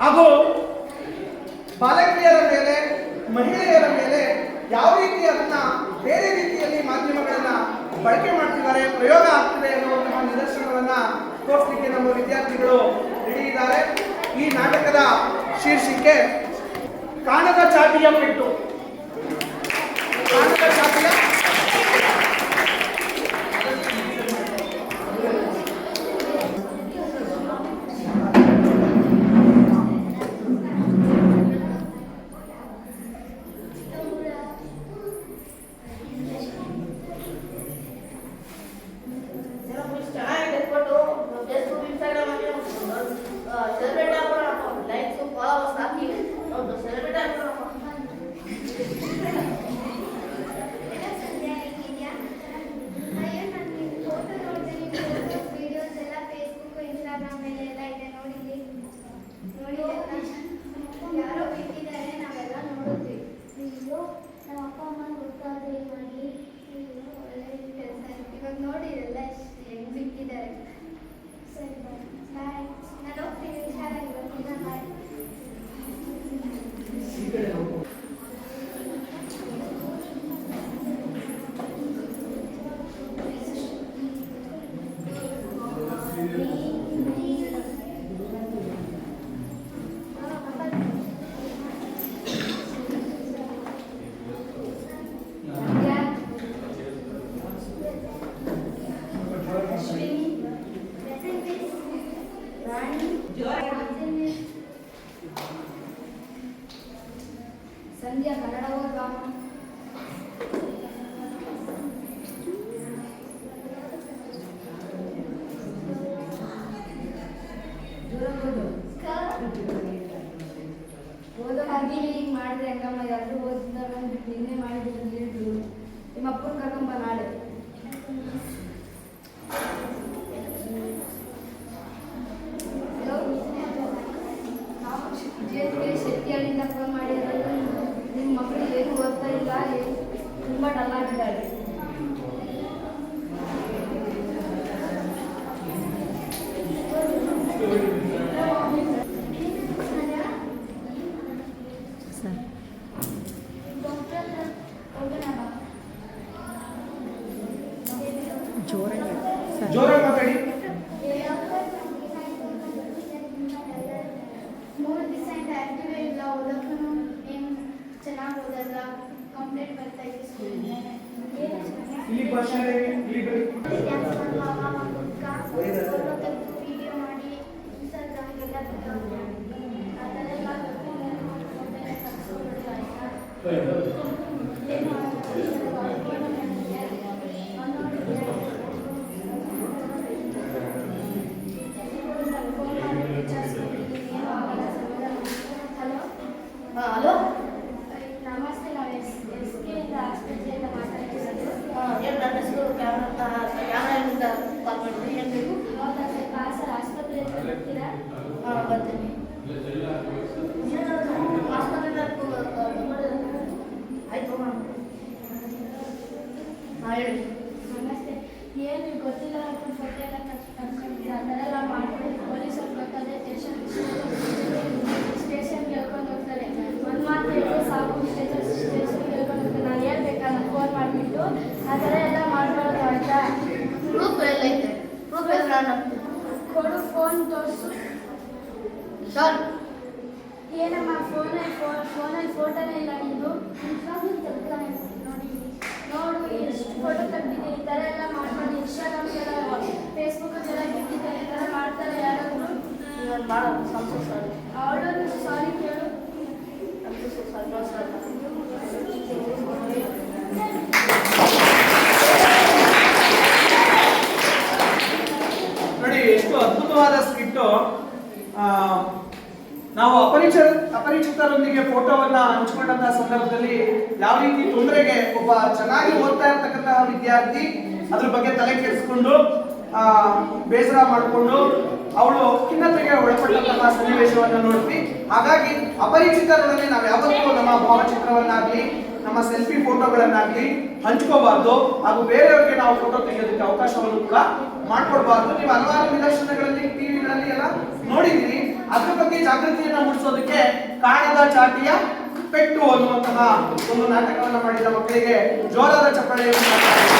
ಹಾಗೂ ಬಾಲಕಿಯರ ಮೇಲೆ, ಮಹಿಳೆಯರ ಮೇಲೆ ಯಾವ ರೀತಿ ಅದನ್ನ ಬೇರೆ ರೀತಿಯಲ್ಲಿ ಮಾಧ್ಯಮಗಳನ್ನ ಬಳಕೆ ಮಾಡ್ತಿದ್ದಾರೆ, ಪ್ರಯೋಗ ಆಗ್ತಿದೆ ಅನ್ನುವಂತಹ ನಿದರ್ಶನವನ್ನ ತೋರಿಸಲಿಕ್ಕೆ ನಮ್ಮ ವಿದ್ಯಾರ್ಥಿಗಳು ರೆಡಿ ಇದ್ದಾರೆ. ಈ ನಾಟಕದ ಶೀರ್ಷಿಕೆ ಕಾಣದ ಚಾಟಿಯ ಪೆಟ್ಟು. ಕಾಣದ ಚಾಟಿಯ ಸಂಧ್ಯಾ ಕನ್ನಡ ಓದ್ಬಾಮ ಓದೋ ಹಾಗೆ ಹಿಂಗೆ ಮಾಡಿದ್ರೆ ಹೆಂಗಮ್ಮ ಎಲ್ಲರೂ ಓದಿದ್ದಾರೆ ಅಂದ್ಬಿಟ್ಟು ನಿನ್ನೆ ಮಾಡಿದ್ರು ಹೇಳಿದ್ರು. ನಿಮ್ಮ ಅಪ್ಪನ ಕರ್ಕೊಂಬ ನಾಳೆ. ಶೆಟ್ಟಿಯಾಳಿಂದ ಫೋನ್ ಮಾಡಿರೋದು, ನಿಮ್ಮ ಮಕ್ಕಳು ಏನು ಓದ್ತಾ ಇಲ್ಲ, ತುಂಬ ಡಲ್ ಆಗಿದ್ದಾರೆ. ಜೋರಾಗಿ ಮಾತಾಡಿ. ಕಂಪ್ಲೇಂಟ್ ಬರ್ತಾ ಇದೆ ಇಲ್ಲಿ ಭಾಷೆ ಇಲ್ಲಿ ವಿಡಿಯೋ ಮಾಡಿ ಇನ್ಸ್ಟಾಗ್ರಾಮ್ಗೆಲ್ಲ ಅದೆಲ್ಲ ಹಲೋ, ನಮಸ್ತೆ. ನಾವು ಎಸ್.ಕೆ. ಆಸ್ಪತ್ರೆಯಿಂದ ಮಾತಾಡ್ತಿರೋದು. ನನ್ನ ಹೆಸರು ಕ್ಯಾಮ್ರಾದಿಂದ ಕಾಲ್ ಮಾಡಿದ್ರಿ. ಏನು ಬೇಕು? ಹೌದಾ ಸರ್, ಆಸ್ಪತ್ರೆ ಹತ್ರ ಬರ್ತೀರಾ? ಬರ್ತೀನಿ. ಆಸ್ಪತ್ರೆಯಿಂದ ಆಯ್ತು ಹೇಳಿ. ನಮಸ್ತೆ. ಏನು ಗೊತ್ತಿಲ್ಲ ಫೋಟೋ ಎಲ್ಲ ಕರ್ಕೊಂಡಿದ್ದೀರಾ? ಆ ಥರ ಎಲ್ಲ ಮಾಡ್ಕೊಂಡು ಪೊಲೀಸರು ಗೊತ್ತಾದ್ರೆ ಸ್ಟೇಷನ್ಗೆ ಹೇಳ್ಕೊಂಡು ಹೋಗ್ತಾರೆ. ಒಂದು ಮಾತು ಹೇಳಿದ್ರೆ ಸಾಕು, ಸ್ಟೇಷನ್ಗೆ ಹೇಳ್ಕೊಂಡು ಹೋಗ್ತಾರೆ. ನಾನು ಹೇಳ್ಬೇಕಲ್ಲ ಫೋನ್ ಮಾಡಿಬಿಟ್ಟು ಆ ಥರ ಎಲ್ಲ ಮಾಡಬಾರ್ದು ಆಯ್ತಾ? ಪ್ರೂಫ್ ಎಲ್ಲ ಐತೆ. ಪ್ರೂಫ್ ಎಲ್ಲ ನಾನು ಕೊಡು, ಫೋನ್ ತೋರಿಸು. ಸರ್ ಏನಮ್ಮ ಫೋನಲ್ಲಿ ಫೋಟೋನೇ ಇಲ್ಲ ನಿಂದು? ನೋಡು ಎಷ್ಟು ಫೋಟೋ ತೆಗ್ದಿದೆ. ಈ ಥರ ಎಲ್ಲ ಮಾಡ್ಕೊಂಡು ಇನ್ಸ್ಟಾಗ್ರಾಮ್ಗೆಲ್ಲ ಫೇಸ್ಬುಕ್ಗೆಲ್ಲ ಬಿಟ್ಟಿದ್ದಾರೆ. ಈ ಥರ ಮಾಡ್ತಾರೆ ಯಾರಾದರೂ? ನಾನು ಮಾಡೋದು ಸಂತೋಷ ಸರ್. ಅವಳು ಸಾರಿ ಕೇಳು. ನೋಡಿ, ಎಷ್ಟು ಅದ್ಭುತವಾದ ಸ್ಕಿಟ್ಟು. ನಾವು ಅಪರಿಚಿತರೊಂದಿಗೆ ಫೋಟೋವನ್ನ ಹಂಚಿಕೊಂಡಂತಹ ಸಂದರ್ಭದಲ್ಲಿ ಯಾವ ರೀತಿ ತೊಂದರೆಗೆ ಒಬ್ಬ ಚೆನ್ನಾಗಿ ಓದ್ತಾ ಇರ್ತಕ್ಕಂತಹ ವಿದ್ಯಾರ್ಥಿ ಅದ್ರ ಬಗ್ಗೆ ತಲೆ ಕೆಡಿಸ್ಕೊಂಡು ಬೇಸರ ಮಾಡಿಕೊಂಡು ಅವಳು ಖಿನ್ನತೆಗೆ ಒಳಪಟ್ಟಂತಹ ಸನ್ನಿವೇಶವನ್ನು ನೋಡ್ತೀವಿ. ಹಾಗಾಗಿ ಅಪರಿಚಿತರೊಡನೆ ನಾವು ಯಾವತ್ತೂ ನಮ್ಮ ಭಾವಚಿತ್ರವನ್ನಾಗ್ಲಿ ನಮ್ಮ ಸೆಲ್ಫಿ ಫೋಟೋಗಳನ್ನಾಗ್ಲಿ ಹಂಚ್ಕೋಬಾರ್ದು. ಹಾಗೂ ಬೇರೆಯವರಿಗೆ ನಾವು ಫೋಟೋ ತೆಗೆಯೋದಕ್ಕೆ ಅವಕಾಶವನ್ನು ಕೂಡ ಮಾಡ್ಕೊಡ್ಬಾರ್ದು. ನೀವು ಹಲವಾರು ನಿದರ್ಶನಗಳಲ್ಲಿ ಟಿವಿಗಳಲ್ಲಿ ಎಲ್ಲ ನೋಡಿದ್ದೀರಿ. ಅದ್ರ ಬಗ್ಗೆ ಜಾಗೃತಿಯನ್ನ ಮೂಡಿಸೋದಕ್ಕೆ ಕಾಣದ ಚಾಟಿಯ ಪೆಟ್ಟು ಅನ್ನುವಂತಹ ಒಂದು ನಾಟಕವನ್ನ ಮಾಡಿದ ಮಕ್ಕಳಿಗೆ ಜೋರಾದ ಚಪ್ಪಾಳೆಯನ್ನು